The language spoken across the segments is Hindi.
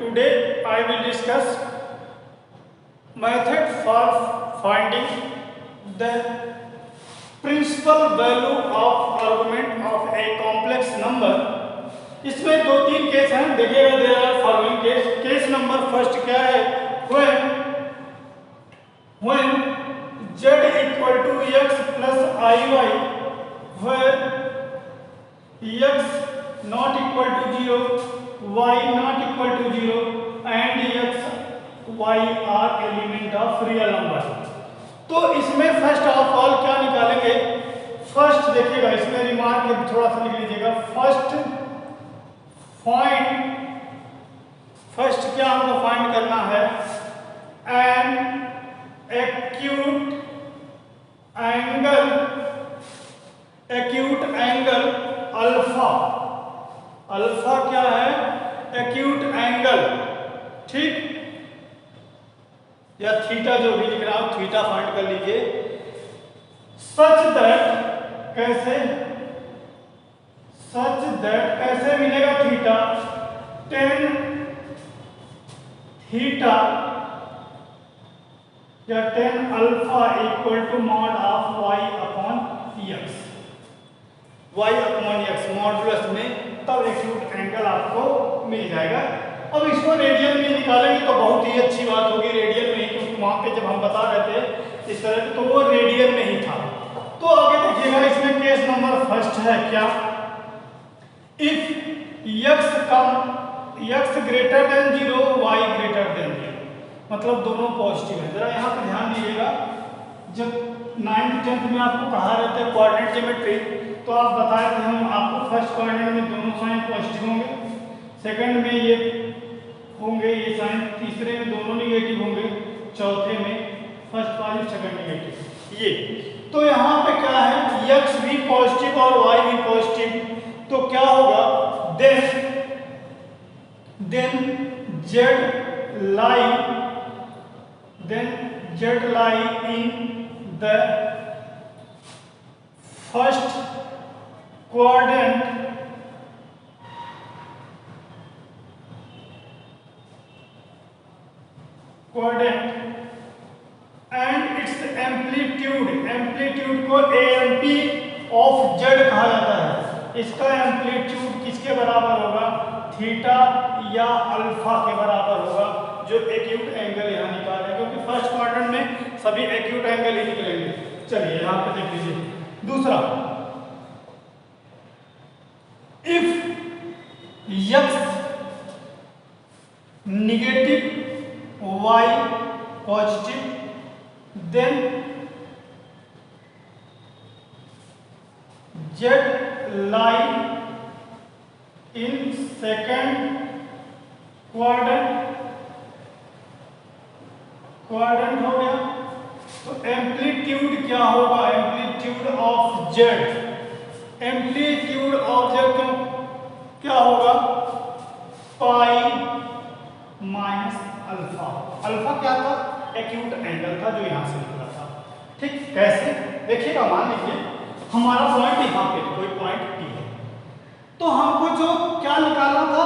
Today I will discuss method for finding the principal value of argument of a complex number. इसमें दो तीन केस हैं, देखिएगा there are following case. Case number first क्या है? when z equal to x plus iy, where x not equal to 0, y not equal to 0 and x y are element of real number. तो इसमें फर्स्ट ऑफ ऑल क्या निकालेंगे? फर्स्ट देखिएगा, इसमें रिमार्क थोड़ा सा लिख लीजिएगा. फर्स्ट क्या हमको फाइंड करना है? An acute angle alpha. Alpha क्या है? एक्यूट एंगल, ठीक, या थीटा, जो भी लिख रहा हूं थीटा फाइंड कर लीजिए. सच दैट कैसे मिलेगा थीटा? टेन थीटा या tan alpha equal to mod of y upon x. Y upon x modulus में तब एक्यूट एंगल आपको मिल जाएगा. अब इसको रेडियन में निकालेंगे तो बहुत ही अच्छी बात होगी. रेडियन में ही, क्योंकि वहां पे जब हम बता रहे थे इस तरह तो वो रेडियन में ही था. तो आगे देखिएगा, इसमें केस नंबर फर्स्ट है क्या? If x greater than 0, y greater than 0, मतलब दोनों पॉजिटिव है. जरा यहाँ पे ध्यान दीजिएगा, जब 9th 10th में आपको पढ़ा रहे थे कोऑर्डिनेट ज्योमेट्री, तो आप बताए थे हम आपको फर्स्ट कोऑर्डिनेट में दोनों साइन पॉजिटिव होंगे, सेकंड में ये होंगे ये साइन, तीसरे में दोनों निगेटिव होंगे, चौथे में फर्स्ट पॉजिटिव सेकंड निगेटिव. ये तो यहाँ पे क्या है? x भी पॉजिटिव और y भी पॉजिटिव. तो क्या होगा? then z lie in the first quadrant and its amplitude को amp of z कहा जाता है. इसका एम्पलीट्यूड किसके बराबर होगा? थीटा या अल्फा के बराबर होगा, जो एक्यूट एंगल यहाँ निकाल है, क्योंकि फर्स्ट क्वाड्रेंट में सभी एक्यूट एंगल ही निकलेंगे. चलिए यहाँ पे देख लीजिए. दूसरा, if x negative y positive, then z lie in second quadrant हो गया. तो एम्पलीट्यूड क्या होगा? एम्पलीट्यूड ऑफ z क्या होगा? Pi minus alpha. अल्फा क्या था? एक्यूट एंगल था जो यहां से निकला था. ठीक, कैसे? देखिएगा, मान लीजिए हमारा पॉइंट यहाँ पे कोई पॉइंट P है, तो हमको जो क्या निकालना था?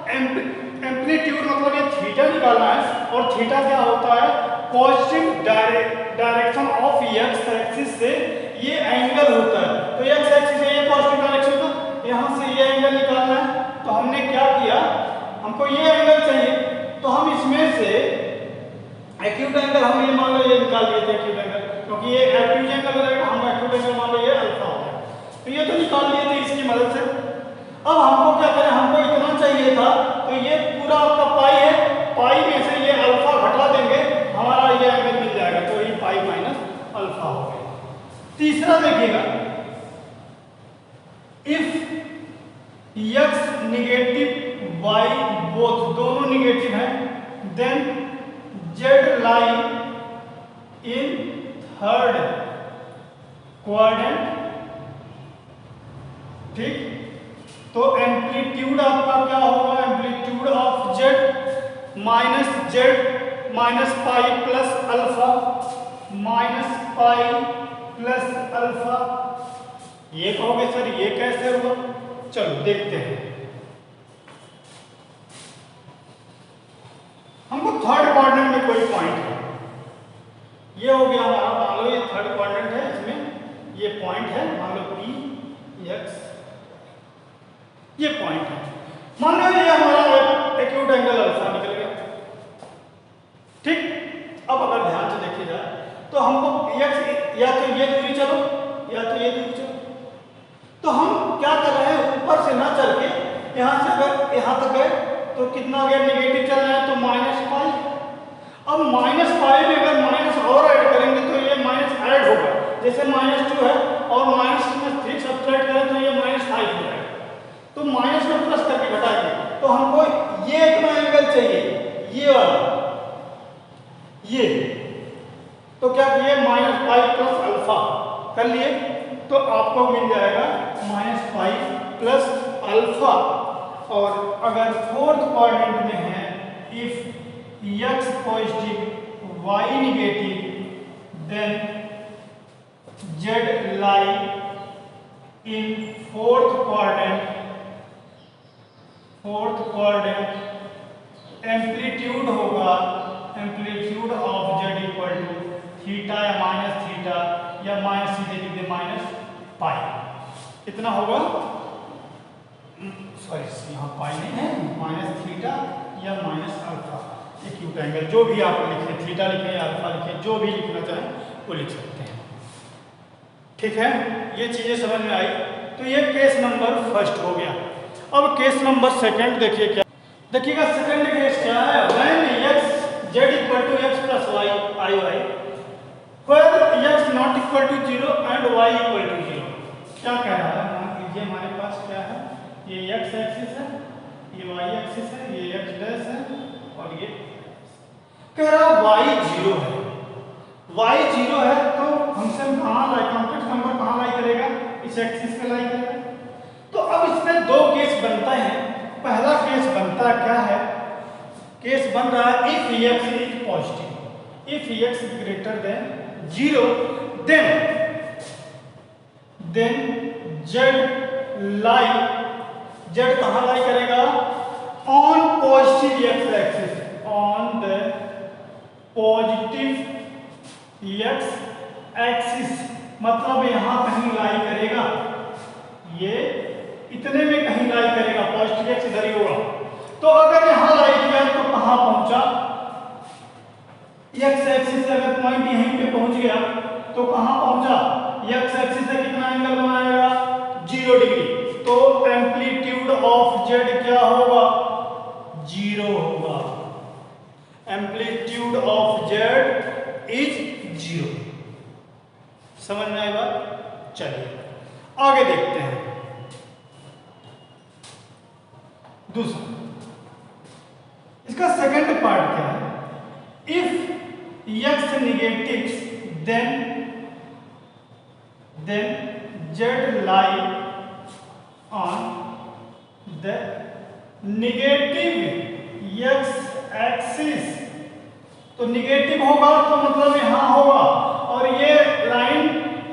एम्पलीट्यूड, मतलब ये थीटा निकालना है. और थीटा क्या होता है? Positive direction of x axis से ये एंगल होता है. तो एक्स एक्सिस से ये पॉजिटिव डायरेक्शन था, यहाँ से ये एंगल निकालना है. तो हमने क्या किया? हमको ये एंगल चाहिए, तो हम इसमें से एक्यूट एंगल, हम ये मान लो ये निकाल लिए थे एक्यूट एंगल, क्योंकि ये एक्यूट एंगल रहेगा, हम एक्यूट एंगल मान लो ये अल्फा हो गया. तो ये तो निकाल लिए थे इसकी मदद से. अब हमको क्या करें? हमको इतना चाहिए था, तो ये पूरा आपका पाई है, पाई में से ये अल्फा घटा देंगे, हमारा ये एंगल मिल जाएगा. तो ये पाई माइनस अल्फा हो गया. तीसरा देखिएगा, if x negative y both दोनों निगेटिव हैं, then z lie in third quadrant. ठीक, तो एम्पलीट्यूड आपका क्या होगा? Amplitude of z minus pi plus alpha. ये कहोगे सर ये कैसे होगा? चलो देखते हैं. कोई पॉइंट है, ये हो गया हमारा, मान लो ये थर्ड क्वाड्रेंट है, इसमें ये पॉइंट है, मान लो पी एक्स, ये पॉइंट है, मान लो ये हमारा एक्यूट एंगल अल्फा निकल गया। ठीक, अब अगर ध्यान से देखिए जाए तो हमको x या तो ये दूरी चलो या तो ये दूरी चलो, तो हम क्या कर रहे हैं, ऊपर से ना चल के यहाँ से अगर यहाँ तक गए तो कितना गया, नेगेटिव चल रहा है तो माइनस पाई। अब माइनस पाई में अगर माइनस और ऐड करेंगे तो ये माइनस ऐड होगा, जैसे -2 है और -3 सब्ट्रैक्ट करें तो ये -5 हो जाएगा, तो माइनस में प्लस करके घटाएंगे, तो हमको ये इतना एंगल चाहिए, ये वाला, ये, तो क्या किए, -5 प्लस अल्फा कर लिए, तो आपको मिल जाएगा -5 प्लस अल्फा। और अगर फोर्थ क्वाड्रेंट में है, if x positive y negative then z lie in fourth quadrant amplitude होगा, amplitude of z equal to theta या माइनस थीटा या माइनस सीधे लिख दे -पाई, इतना होगा, सॉरी यहाँ पाई नहीं है, माइनस थीटा या माइनस अल्फा, एक्यूट एंगल जो भी आप लिखें, थीटा लिखें या अल्फा लिखें, जो भी लिखना चाहें वो लिख सकते हैं। ठीक है, ये चीजें समझ में आई। तो ये केस नंबर फर्स्ट हो गया। अब केस नंबर सेकंड देखिए, क्या देखिएगा, सेकंड केस क्या है, when x z equal to x plus y i y where x not equal to 0 and y equal to 0। क्या कह रहा है, मान लीजिए हमारे पास क्या है, ये x एक्सिस है, ये y एक्सिस है, ये x डैश है और ये कह रहा y 0 है, y 0 है तो फंक्शन कहाँ लाई, कॉम्प्लेक्स नंबर कहाँ लाई करेगा, इस एक्सिस पे लाई करेगा। तो अब इसमें दो केस बनता है। पहला केस बनता क्या है, केस बन रहा है if x is positive, if x greater than 0 then z lie, z कहाँ लाई करेगा, on positive x axis, on the positive x axis, मतलब यहां कहीं लाई करेगा, ये इतने में कहीं लाई करेगा, पॉजिटिव x इधर ही होगा। तो अगर यहां लाई किया तो कहां पहुंचा, x एक्सिस से अगर पॉइंट यहीं पे पहुंच गया तो कहां पहुंचा, x एक्सिस से कितना एंगल बनाएगा, 0 डिग्री, तो एम्पलीट्यूड ऑफ z क्या होगा, 0 होगा, एम्पलीट्यूड ऑफ z इज 0। समझ में आई बात? चलिए आगे देखते हैं। दूसरा, इसका सेकंड पार्ट क्या है, if x negative then z lie on the negative x axis, तो नेगेटिव होगा तो मतलब यहां होगा, और ये लाइन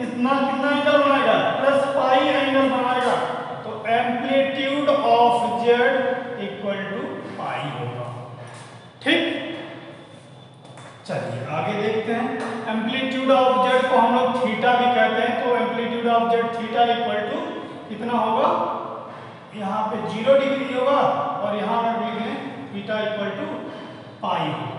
इतना कितना एंगल बनाएगा, +पाई एंगल बनाएगा, तो amplitude of z equal to pi होगा। ठीक, चलिए आगे देखते हैं। एम्पलीट्यूड ऑफ z को हम लोग थीटा भी कहते हैं, तो amplitude of z theta equal to कितना होगा, यहाँ पे 0 डिग्री होगा और यहाँ पर लिख लें थीटा इक्वल टू पाई होगा।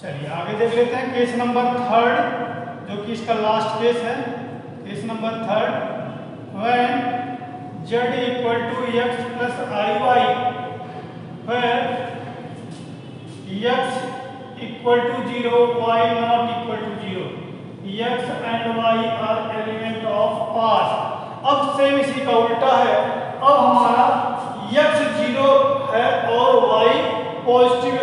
चलिए आगे देख लेते हैं केस नंबर थर्ड, जो कि इसका लास्ट केस है। Case number third, when z equal to x plus iy, where x equal to 0, y not equal to 0, x and y are element of पास्ट। अब सेम इसी का उल्टा है, अब हमारा x 0 है और y पॉजिटिव,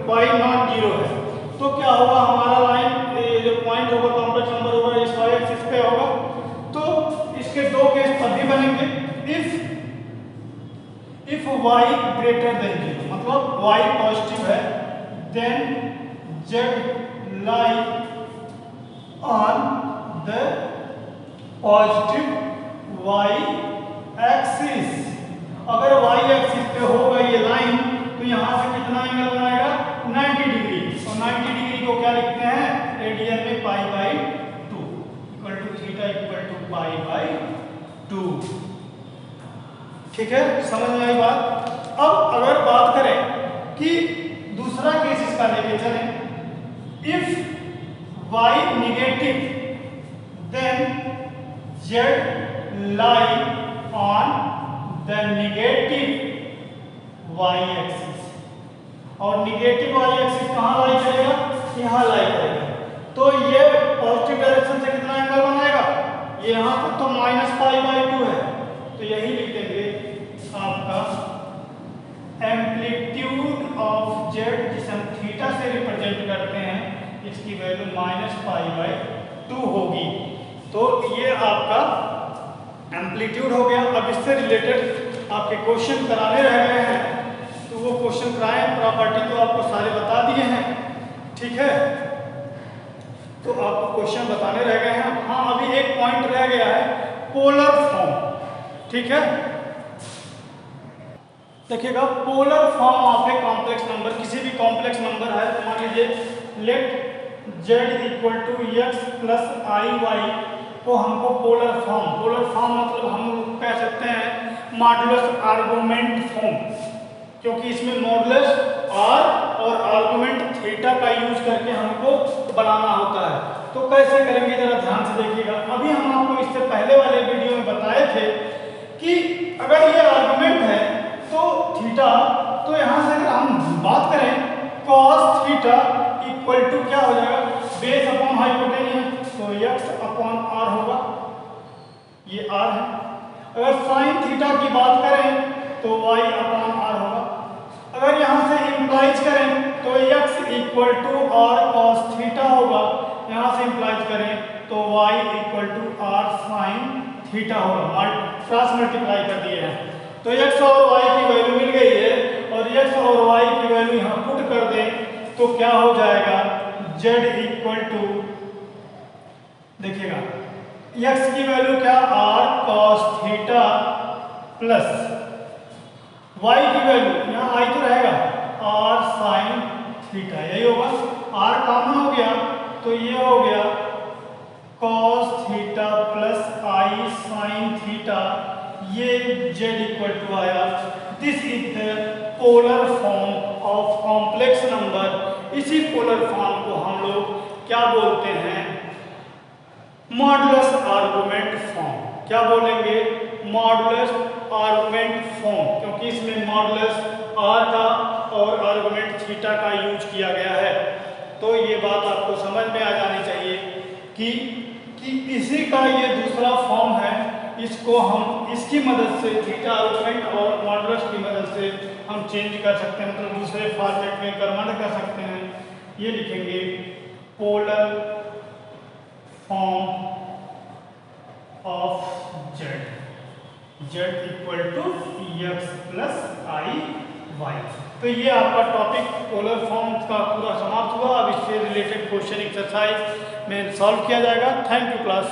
y नॉट 0 है, तो क्या होगा, हमारा लाइन जो पॉइंट होगा, कॉम्प्लेक्स नंबर होगा, इस y एक्सिस पे होगा। तो इसके दो केस तब भी बनेंगे, इफ y ग्रेटर देन 0, मतलब y पॉजिटिव है, then z lie on the positive y axis. अगर y एक्सिस पे होगा ये लाइन, तो यहां से कितना एंगल बनाएगा, 90 डिग्री, ठीक है, समझ में आई बात। अब अगर बात करें कि दूसरा केस इसका लेके चलें, if y negative then z lie on the negative y axis, और नेगेटिव y एक्सिस कहाँ लाई करेगा, यहाँ लाई करेगा। तो ये पॉजिटिव डायरेक्शन से कितना एंगल बनाएगा, ये यहाँ तक तो -π/2 है, तो यही लिख देंगे आपका एम्पलीट्यूड ऑफ z, जिसे हम थीटा से रिप्रेजेंट करते हैं, इसकी वैल्यू -π/2 होगी। तो ये आपका एम्पलीट्यूड हो गया। अब इससे रिलेटेड आपके क्वेश्चन कराने रह गए हैं, तो वो क्वेश्चन कराएं। प्रॉपर्टी तो आपको सारे बता दिए हैं, ठीक है, तो आपको क्वेश्चन बताने रह गए हैं। हाँ, अभी एक पॉइंट रह गया है, पोलर फॉर्म, ठीक है। देखिएगा, polar form of a complex number, किसी भी कॉम्प्लेक्स नंबर है, तो मान लीजिए let z equal to x plus iy को हमको पोलर फॉर्म मतलब हम कह सकते हैं मॉडुलस आर्गुमेंट फॉर्म, क्योंकि इसमें मॉडुलस r और आर्गुमेंट थीटा का यूज करके हमको बनाना होता है। तो कैसे करेंगे जरा ध्यान से देखिएगा। अभी हम आपको इससे पहले वाले वीडियो में बताए थे कि अगर ये आर्गुमेंट है तो थीटा, तो यहाँ से अगर हम बात करें cos थीटा इक्वल टू क्या हो जाएगा, बेस अपॉन हाइपोटेन्यूज, तो x अपॉन r होगा, ये r है। अगर sin थीटा की बात करें तो y अपॉन r होगा। अगर यहाँ से इंप्लाइज करें तो x equal to r cos theta होगा, यहाँ से इंप्लाइज करें तो y equal to r sin theta होगा। क्रॉस मल्टीप्लाई कर दिए हैं, तो x और y की वैल्यू मिल गई है, और x और y की वैल्यू यहाँ पुट कर दें तो क्या हो जाएगा, z इक्वल टू, देखिएगा x की वैल्यू क्या, r cos theta plus y की वैल्यू, यहाँ i तो रहेगा, r sin थीटा, यही होगा। r कॉमन हो गया तो ये हो गया cos theta plus i sin theta, ये z इक्वल टू आया। This is the polar form of complex number. इसी पोलर फॉर्म को हम लोग क्या बोलते हैं, मॉडुलस आर्गुमेंट फॉर्म। क्या बोलेंगे, मॉडुलस आर्गुमेंट फॉर्म, क्योंकि इसमें मॉडुलस r का और आर्गुमेंट थीटा का यूज किया गया है। तो ये बात आपको समझ में आ जानी चाहिए कि इसी का ये दूसरा फॉर्म है, इसको हम इसकी मदद से थीटा आर्गुमेंट और मॉडुलस की मदद से हम चेंज कर सकते हैं, मतलब दूसरे फॉर्मेट में कन्वर्ट कर सकते हैं। ये लिखेंगे polar form of z equal to x plus i y। तो ये आपका टॉपिक पोलर फॉर्म का पूरा समाप्त हुआ। अब इससे रिलेटेड क्वेश्चन एक्सरसाइज में सॉल्व किया जाएगा। Thank you class.